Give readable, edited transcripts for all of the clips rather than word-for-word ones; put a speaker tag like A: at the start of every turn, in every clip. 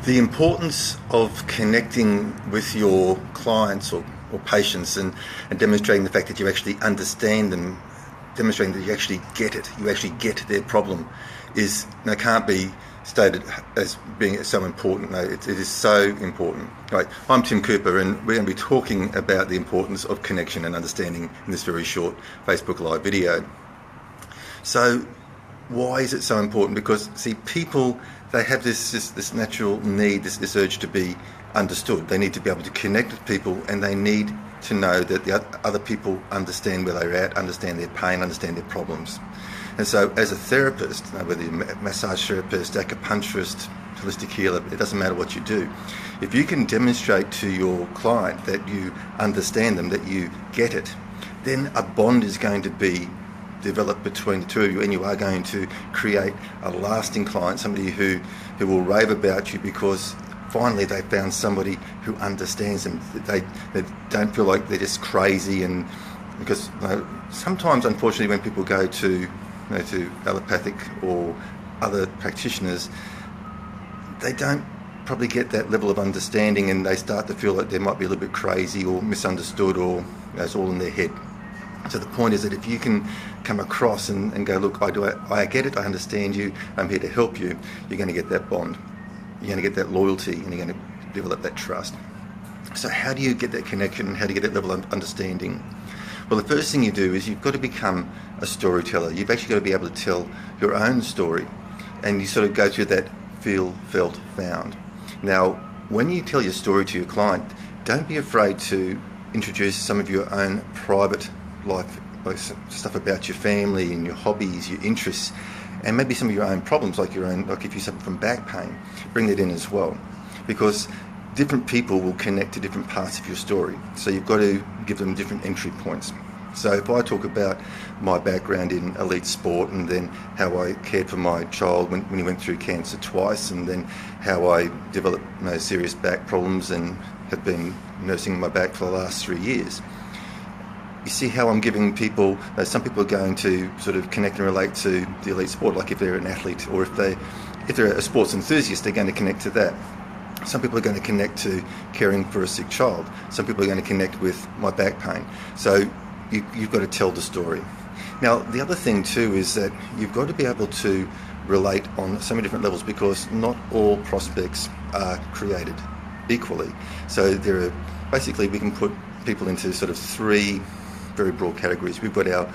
A: The importance of connecting with your clients or patients and demonstrating the fact that you actually understand them, demonstrating that you actually get it, you actually get their problem, can't be stated as being so important. No, it is so important. Right, I'm Tim Cooper, and we're going to be talking about the importance of connection and understanding in this very short Facebook Live video. So, why is it so important? Because, see, people, they have this natural need, this urge to be understood. They need to be able to connect with people, and they need to know that the other people understand where they're at, understand their pain, understand their problems. And so as a therapist, whether you're a massage therapist, acupuncturist, holistic healer, it doesn't matter what you do. If you can demonstrate to your client that you understand them, that you get it, then a bond is going to be developed between the two of you, and you are going to create a lasting client, somebody who will rave about you because finally they found somebody who understands them. They don't feel like they're just crazy, and because sometimes, unfortunately, when people go to allopathic or other practitioners, they don't probably get that level of understanding, and they start to feel like they might be a little bit crazy or misunderstood, or it's all in their head. So the point is that if you can come across and go, look, I get it, I understand you, I'm here to help you, you're going to get that bond. You're going to get that loyalty, and you're going to develop that trust. So how do you get that connection, and how do you get that level of understanding? Well, the first thing you do is you've got to become a storyteller. You've actually got to be able to tell your own story, and you sort of go through that feel, felt, found. Now, when you tell your story to your client, don't be afraid to introduce some of your own private life, like stuff about your family and your hobbies, your interests, and maybe some of your own problems, like if you suffer from back pain, bring that in as well, because different people will connect to different parts of your story. So you've got to give them different entry points. So if I talk about my background in elite sport, and then how I cared for my child when he went through cancer twice, and then how I developed serious back problems and have been nursing my back for the last 3 years, you see how I'm giving people, some people are going to sort of connect and relate to the elite sport, like if they're an athlete, or if they're a sports enthusiast, they're going to connect to that. Some people are going to connect to caring for a sick child. Some people are going to connect with my back pain. So you've got to tell the story. Now, the other thing too is that you've got to be able to relate on so many different levels, because not all prospects are created equally. So basically we can put people into sort of three very broad categories. We've got our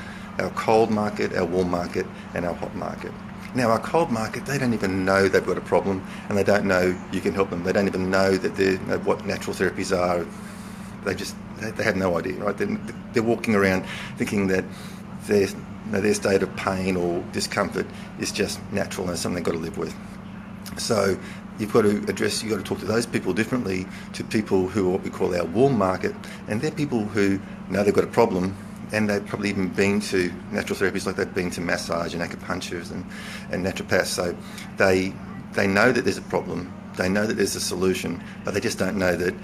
A: cold market, our warm market, and our hot market. Now, our cold market, they don't even know they've got a problem, and they don't know you can help them. They don't even know that what natural therapies are. They have no idea, right? They're walking around thinking that their state of pain or discomfort is just natural and something they've got to live with. So you've got to talk to those people differently to people who are what we call our warm market, and they're people who know they've got a problem, and they've probably even been to natural therapies, like they've been to massage and acupuncturists and naturopaths. So they know that there's a problem, they know that there's a solution, but they just don't know that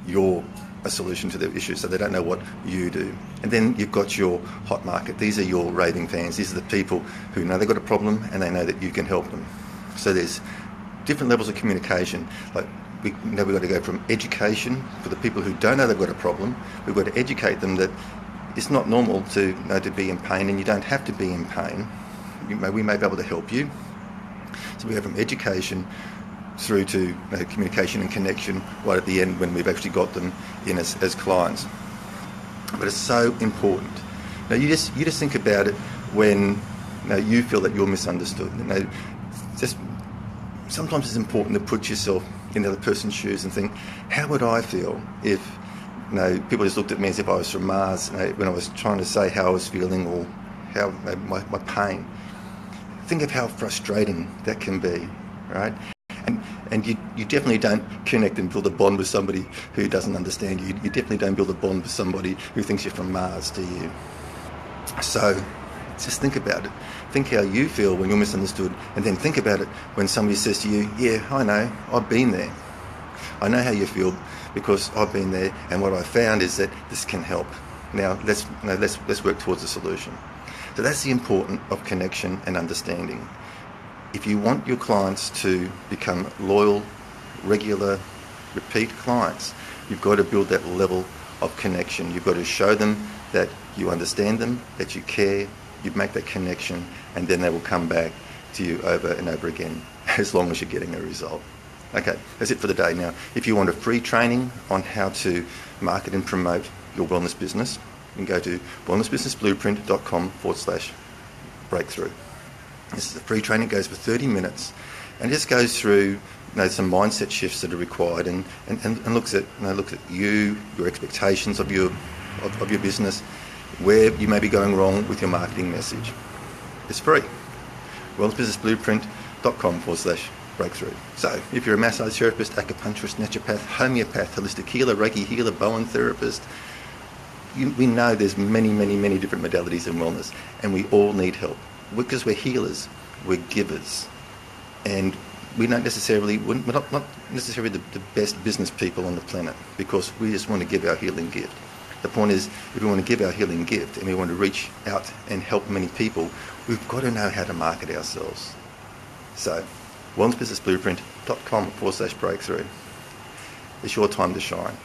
A: you're a solution to the issue, so they don't know what you do. And then you've got your hot market. These are your raving fans. These are the people who know they've got a problem and they know that you can help them. So there's different levels of communication. Like we've got to go from education for the people who don't know they've got a problem. We've got to educate them that it's not normal to be in pain, and you don't have to be in pain. We may be able to help you. So we go from education through to communication and connection right at the end, when we've actually got them in as clients. But it's so important. Now you just think about it when you feel that you're misunderstood. Just sometimes it's important to put yourself in the other person's shoes and think, how would I feel if people just looked at me as if I was from Mars when I was trying to say how I was feeling, or how my pain. Think of how frustrating that can be, right? And you definitely don't connect and build a bond with somebody who doesn't understand you. You definitely don't build a bond with somebody who thinks you're from Mars, do you? So just think about it. Think how you feel when you're misunderstood, and then think about it when somebody says to you, yeah, I know, I've been there. I know how you feel because I've been there, and what I found is that this can help. Now let's work towards a solution. So that's the importance of connection and understanding. If you want your clients to become loyal, regular, repeat clients. You've got to build that level of connection. You've got to show them that you understand them, that you care, you make that connection, and then they will come back to you over and over again, as long as you're getting a result. Okay, that's it for the day. Now, if you want a free training on how to market and promote your wellness business, you can go to wellnessbusinessblueprint.com/breakthrough. This is a free training. It goes for 30 minutes and just goes through some mindset shifts that are required and looks at you, your expectations of your business, where you may be going wrong with your marketing message. It's free. wellnessbusinessblueprint.com/breakthrough. So if you're a massage therapist, acupuncturist, naturopath, homeopath, holistic healer, Reiki healer, Bowen therapist, we know there's many different modalities in wellness, and we all need help. Because we're healers, we're givers, and we're not necessarily the best business people on the planet, because we just want to give our healing gift. The point is, if we want to give our healing gift and we want to reach out and help many people, we've got to know how to market ourselves. So, wellnessbusinessblueprint.com/breakthrough. It's your time to shine.